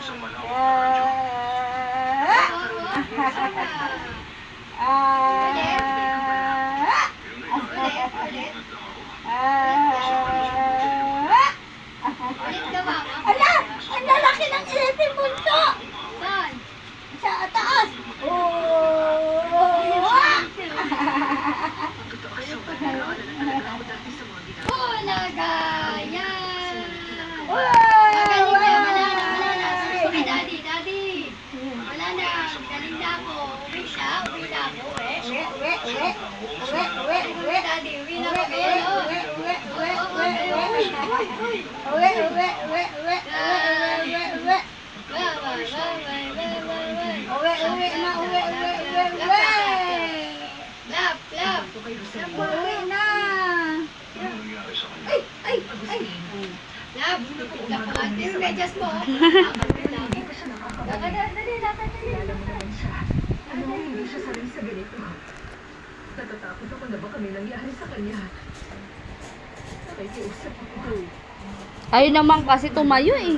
Ala! Ang lalaki ng ipin bunso! Saan? Sa taas! Nagaya! Magaling na! Wala na! Susunod kay daddy! Wala na! Galing na ako! Uwi na ako! Uwi daddy! Uwi na ako kayo! Uwi na! Ay! Lab! Lakad! Yung medyas mo! Dali! Ano hindi siya sanay sa ganito? Natatakot ako na baka may nangyari sa kanya. Nakikiusap ako. Ayun naman kasi tumayo eh.